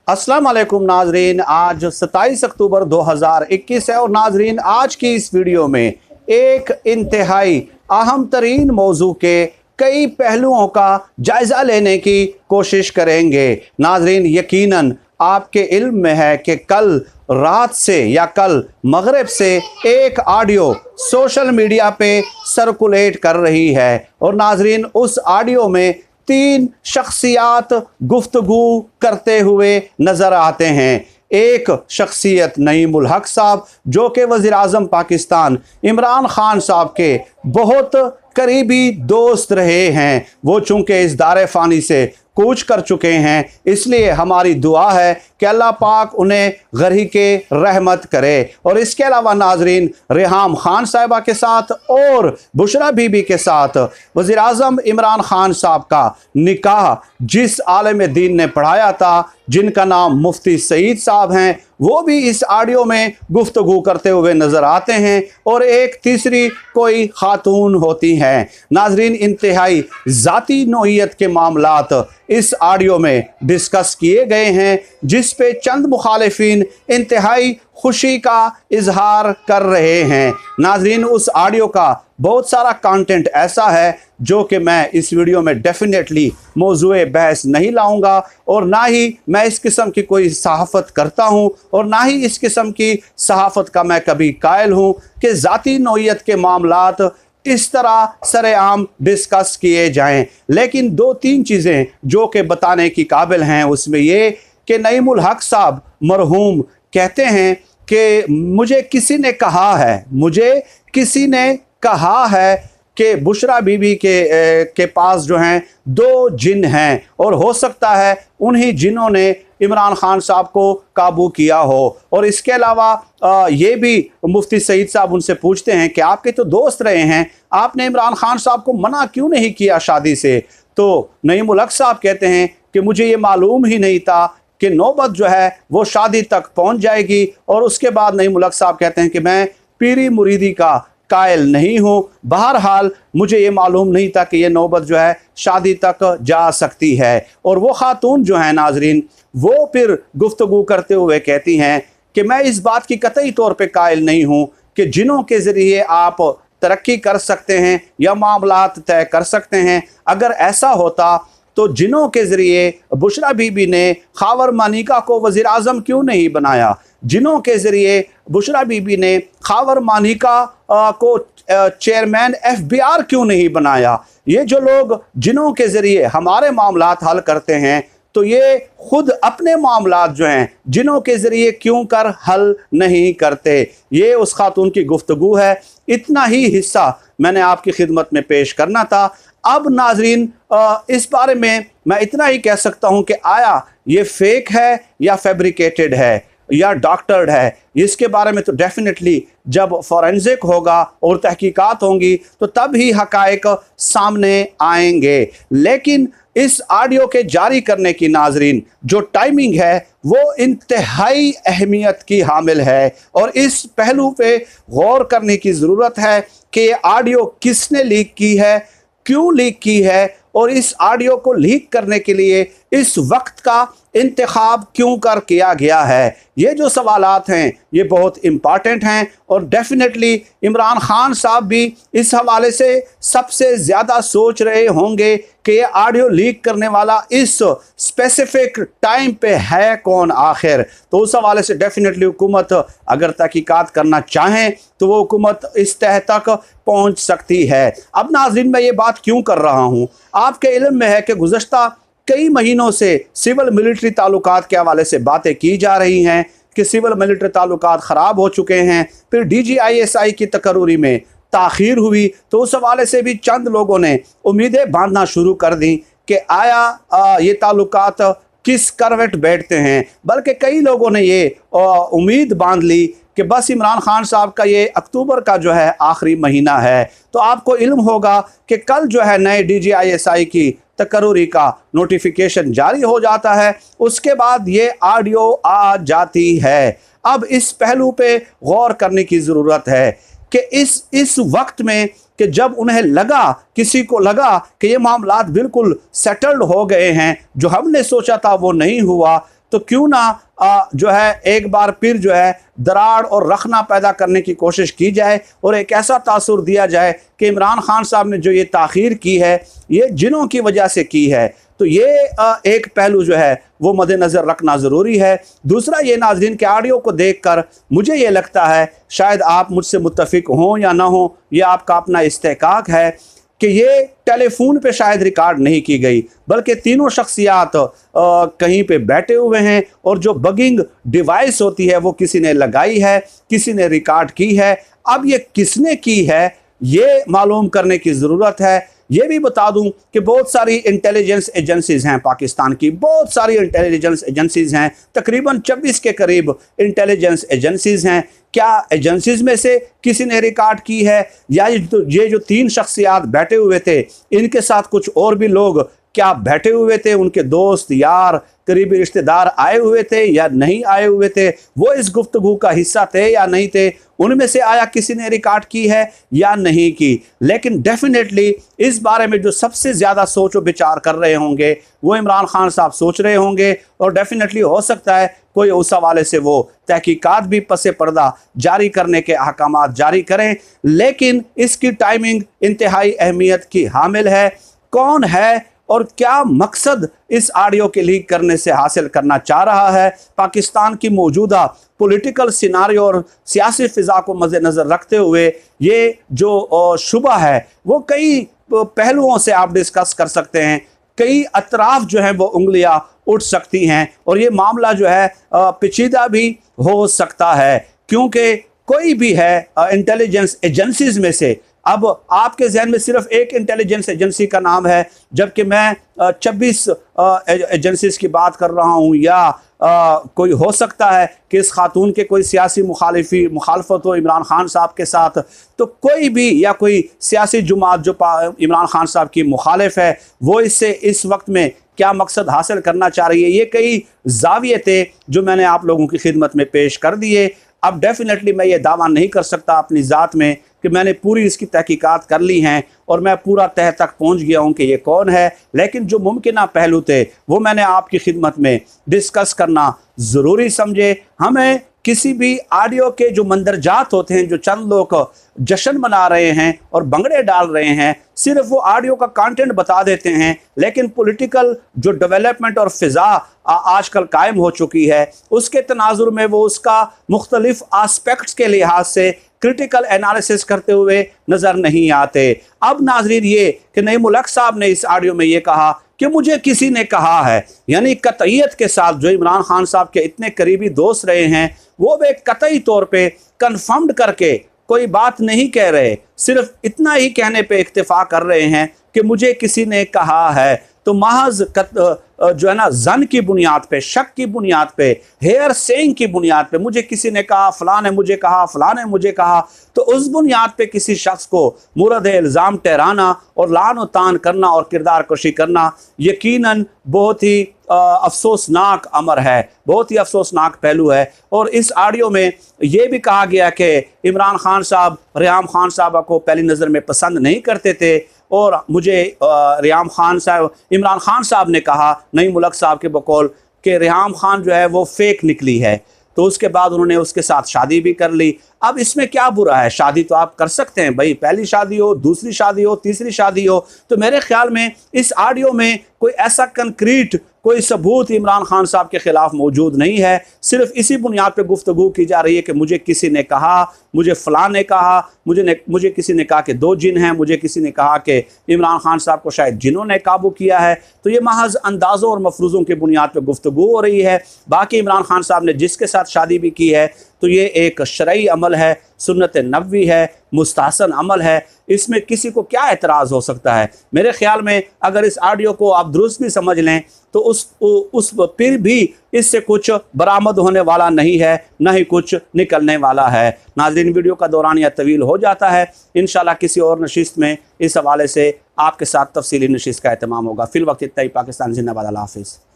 अस्सलाम वालेकुम नाजरीन, आज 27 अक्टूबर 2021 है और नाजरीन आज की इस वीडियो में एक इंतहाई अहम तरीन मौजू के कई पहलुओं का जायज़ा लेने की कोशिश करेंगे। नाजरीन यकीनन आपके इल्म में है कि कल रात से या कल मगरिब से एक ऑडियो सोशल मीडिया पे सर्कुलेट कर रही है और नाजरीन उस ऑडियो में 3 शख्सियात गुफ्तगू करते हुए नज़र आते हैं। एक शख्सियत नईमुल हक साहब जो कि वज़ीर आज़म पाकिस्तान इमरान खान साहब के बहुत करीबी दोस्त रहे हैं। वो चूँकि इस दारे फ़ानी से कूच कर चुके हैं, इसलिए हमारी दुआ है कि अल्लाह पाक उन्हें गरी के रहमत करे। और इसके अलावा नाजरीन रेहाम खान साहिबा के साथ और बुशरा बीबी के साथ वज़ीर आज़म इमरान खान साहब का निकाह जिस आलिम दीन ने पढ़ाया था, जिनका नाम मुफ्ती सईद साहब हैं, वो भी इस ऑडियो में गुफ्तगू करते हुए नज़र आते हैं और एक तीसरी कोई खातून होती हैं। नाजरीन इंतहाई ज़ाती नौइयत के मामलात इस ऑडियो में डिस्कस किए गए हैं, जिस पे चंद मुखालिफिन इंतहाई खुशी का इजहार कर रहे हैं। नाजरीन उस ऑडियो का बहुत सारा कंटेंट ऐसा है जो कि मैं इस वीडियो में डेफिनेटली मौजूए बहस नहीं लाऊंगा और ना ही मैं इस किस्म की कोई सहाफ़त करता हूं और ना ही इस किस्म की सहाफ़त का मैं कभी कायल हूं कि ज़ाती नौइयत के मामलात इस तरह सरेआम डिस्कस किए जाएं। लेकिन 2-3 चीज़ें जो कि बताने की काबिल हैं, उसमें ये कि नईमुल हक साहब मरहूम कहते हैं कि मुझे किसी ने कहा है कि बुशरा बीबी के पास जो हैं 2 जिन हैं और हो सकता है उन्हीं जिनों ने इमरान खान साहब को काबू किया हो। और इसके अलावा ये भी मुफ्ती सईद साहब उनसे पूछते हैं कि आपके तो दोस्त रहे हैं, आपने इमरान खान साहब को मना क्यों नहीं किया शादी से? तो नईमुल हक साहब कहते हैं कि मुझे ये मालूम ही नहीं था कि नौबत जो है वो शादी तक पहुंच जाएगी। और उसके बाद नईमुल हक साहब कहते हैं कि मैं पीरी मुरीदी का कायल नहीं हूँ, बहरहाल मुझे ये मालूम नहीं था कि ये नौबत जो है शादी तक जा सकती है। और वो खातून जो है नाजरीन वो फिर गुफ्तगू करते हुए कहती हैं कि मैं इस बात की कतई तौर पे कायल नहीं हूँ कि जिनों के ज़रिए आप तरक्की कर सकते हैं या मामलात तय कर सकते हैं। अगर ऐसा होता तो जिनों के ज़रिए बुशरा बीबी ने खावर मानिका को वज़ीर आज़म क्यों नहीं बनाया? जिनों के ज़रिए बुशरा बीबी ने खावर मानिका को चेयरमैन FBR क्यों नहीं बनाया? ये जो लोग जिनों के ज़रिए हमारे मामलात हल करते हैं, तो ये खुद अपने मामलात जो हैं जिनों के ज़रिए क्यों कर हल नहीं करते? ये उस खातून की गुफ्तगू है। इतना ही हिस्सा मैंने आपकी खिदमत में पेश करना था। अब नाजरीन इस बारे में मैं इतना ही कह सकता हूँ कि आया ये फेक है या फैब्रिकेटेड है या डॉक्टर्ड है, इसके बारे में तो डेफिनेटली जब फॉरेंसिक होगा और तहकीकात होंगी तो तब ही हकायक सामने आएंगे। लेकिन इस ऑडियो के जारी करने की नाजरीन जो टाइमिंग है वो इंतहाई अहमियत की हामिल है और इस पहलू पे गौर करने की ज़रूरत है कि ये ऑडियो किसने लीक की है, क्यों लीक की है और इस ऑडियो को लीक करने के लिए इस वक्त का इंतखाब क्यों कर किया गया है। ये जो सवालात हैं ये बहुत इम्पॉर्टेंट हैं और डेफिनेटली इमरान खान साहब भी इस हवाले से सबसे ज़्यादा सोच रहे होंगे कि ये ऑडियो लीक करने वाला इस स्पेसिफिक टाइम पे है कौन आखिर। तो उस हवाले से डेफिनेटली हुकूमत अगर तहकीकात करना चाहें तो वो हुकूमत इस तह तक पहुँच सकती है। अब नाज़रीन मैं ये बात क्यों कर रहा हूँ, आपके इल्म में है कि गुज़श्ता कई महीनों से सिविल मिलिट्री ताल्लुकात के हवाले से बातें की जा रही हैं कि सिविल मिलिट्री ताल्लुकात ख़राब हो चुके हैं। फिर DGISI की तकर्री में ताख़ीर हुई तो उस हवाले से भी चंद लोगों ने उम्मीदें बांधना शुरू कर दी कि आया ये ताल्लुकात किस करवट बैठते हैं। बल्कि कई लोगों ने ये उम्मीद बांध ली कि बस इमरान खान साहब का ये अक्टूबर का जो है आखिरी महीना है। तो आपको इल्म होगा कि कल जो है नए DGISI की तकर्री का नोटिफिकेशन जारी हो जाता है, उसके बाद ये ऑडियो आ जाती है। अब इस पहलू पे गौर करने की ज़रूरत है कि इस वक्त में कि जब उन्हें लगा, किसी को लगा कि ये मामलात बिल्कुल सेटल्ड हो गए हैं, जो हमने सोचा था वो नहीं हुआ, तो क्यों ना जो है एक बार फिर जो है दरार और रखना पैदा करने की कोशिश की जाए और एक ऐसा तासुर दिया जाए कि इमरान खान साहब ने जो ये ताख़ीर की है ये जिनों की वजह से की है। तो ये एक पहलू जो है वो मद्देनज़र रखना ज़रूरी है। दूसरा ये नाज़रीन के ऑडियो को देखकर मुझे ये लगता है, शायद आप मुझसे मुत्तफ़िक हों या ना हों, ये आपका अपना इस्तेकाक है कि ये टेलीफोन पे शायद रिकॉर्ड नहीं की गई, बल्कि तीनों शख्सियात कहीं पे बैठे हुए हैं और जो बगिंग डिवाइस होती है वो किसी ने लगाई है, किसी ने रिकॉर्ड की है। अब ये किसने की है ये मालूम करने की ज़रूरत है। ये भी बता दूं कि बहुत सारी इंटेलिजेंस एजेंसीज़ हैं पाकिस्तान की, बहुत सारी इंटेलिजेंस एजेंसीज़ हैं, तकरीबन 26 के करीब इंटेलिजेंस एजेंसीज़ हैं। क्या एजेंसीज़ में से किसी ने रिकॉर्ड की है या ये जो 3 शख्सियात बैठे हुए थे इनके साथ कुछ और भी लोग क्या बैठे हुए थे, उनके दोस्त यार करीबी रिश्तेदार आए हुए थे या नहीं आए हुए थे, वो इस गुफ्तगू का हिस्सा थे या नहीं थे, उनमें से आया किसी ने रिकॉर्ड की है या नहीं की। लेकिन डेफिनेटली इस बारे में जो सबसे ज़्यादा सोच और विचार कर रहे होंगे वो इमरान खान साहब सोच रहे होंगे और डेफिनेटली हो सकता है कोई उस हवाले से वो तहकीकात भी पसे पर्दा जारी करने के अहकामात जारी करें। लेकिन इसकी टाइमिंग इंतहाई अहमियत की हामिल है। कौन है और क्या मकसद इस ऑडियो के लीक करने से हासिल करना चाह रहा है, पाकिस्तान की मौजूदा पॉलिटिकल सिनारियो और सियासी फ़िज़ा को मद्देनज़र रखते हुए ये जो शुबा है वो कई पहलुओं से आप डिस्कस कर सकते हैं, कई अतराफ जो हैं वो उंगलियां उठ सकती हैं और ये मामला जो है पेचीदा भी हो सकता है, क्योंकि कोई भी है इंटेलिजेंस एजेंसीज़ में से, अब आपके जहन में सिर्फ एक इंटेलिजेंस एजेंसी का नाम है जबकि मैं 26 एजेंसीज़ की बात कर रहा हूँ, या कोई हो सकता है कि इस खातून के कोई सियासी मुखालफत हो इमरान खान साहब के साथ, तो कोई भी या कोई सियासी जुमात जो इमरान खान साहब की मुखालिफ है वो इससे इस वक्त में क्या मकसद हासिल करना चाह रही है। ये कई जाविये थे जो मैंने आप लोगों की खिदमत में पेश कर दिए। अब डेफिनेटली मैं ये दावा नहीं कर सकता अपनी ज़ात में कि मैंने पूरी इसकी तहकीकात कर ली हैं और मैं पूरा तह तक पहुंच गया हूं कि ये कौन है, लेकिन जो मुमकिन पहलू थे वो मैंने आपकी खिदमत में डिस्कस करना ज़रूरी समझे। हमें किसी भी ऑडियो के जो मंदरजात होते हैं, जो चंद लोग जश्न मना रहे हैं और भंगड़े डाल रहे हैं, सिर्फ वो ऑडियो का कंटेंट बता देते हैं, लेकिन पॉलिटिकल जो डेवलपमेंट और फ़िज़ा आजकल कायम हो चुकी है उसके तनाजुर में वो उसका मुख्तलिफ आस्पेक्ट्स के लिहाज से क्रिटिकल एनालिसिस करते हुए नज़र नहीं आते। अब नाजरीन ये कि नईम मुल्क साहब ने इस ऑडियो में ये कहा कि मुझे किसी ने कहा है, यानी कतईयत के साथ जो इमरान खान साहब के इतने करीबी दोस्त रहे हैं वो भी कतई तौर पे कन्फर्म्ड करके कोई बात नहीं कह रहे, सिर्फ इतना ही कहने पे इक्तिफा कर रहे हैं कि मुझे किसी ने कहा है। तो महज जो है ना जन की बुनियाद पे, शक की बुनियाद पे, हेयर सेइंग की बुनियाद पे, मुझे किसी ने कहा, फलां ने मुझे कहा, फलां ने मुझे कहा, तो उस बुनियाद पे किसी शख्स को मुरद इल्ज़ाम ठहराना और लान व तान करना और किरदार कशी करना यकीनन बहुत ही अफसोसनाक अमर है, बहुत ही अफसोसनाक पहलू है। और इस ऑडियो में ये भी कहा गया कि इमरान खान साहब रियाम खान साहब को पहली नज़र में पसंद नहीं करते थे और मुझे इमरान खान साहब ने कहा नईम मुल्क साहब के बकौल कि रियाम खान जो है वो फेक निकली है, तो उसके बाद उन्होंने उसके साथ शादी भी कर ली। अब इसमें क्या बुरा है, शादी तो आप कर सकते हैं भाई, पहली शादी हो, दूसरी शादी हो, तीसरी शादी हो। तो मेरे ख्याल में इस ऑडियो में कोई ऐसा कंक्रीट कोई सबूत इमरान खान साहब के ख़िलाफ़ मौजूद नहीं है, सिर्फ इसी बुनियाद पे गुफ्तगू की जा रही है कि मुझे किसी ने कहा, मुझे फ़लाँ ने कहा, मुझे किसी ने कहा कि 2 जिन हैं, मुझे किसी ने कहा कि इमरान खान साहब को शायद जिन्हों ने काबू किया है। तो ये महज अंदाज़ों और मफरूज़ों की बुनियाद पर गुफ्तगू हो रही है। बाकी इमरान खान साहब ने जिसके साथ शादी भी की है तो ये एक शरई अमल है, सुन्नत नबवी है, मुस्तहसन अमल है, इसमें किसी को क्या एतराज़ हो सकता है। मेरे ख्याल में अगर इस ऑडियो को आप दुरुस्त भी समझ लें तो उस फिर भी इससे कुछ बरामद होने वाला नहीं है, ना ही कुछ निकलने वाला है। नाज़रीन, वीडियो का दौरानिया तवील हो जाता है, इंशाल्लाह किसी और नशिस्त में इस हवाले से आपके साथ तफसीली नशिस्त का एहतमाम होगा। फिल वक्त इतना ही। पाकिस्तान जिंदाबाद। अल्लाह हाफ़िज़।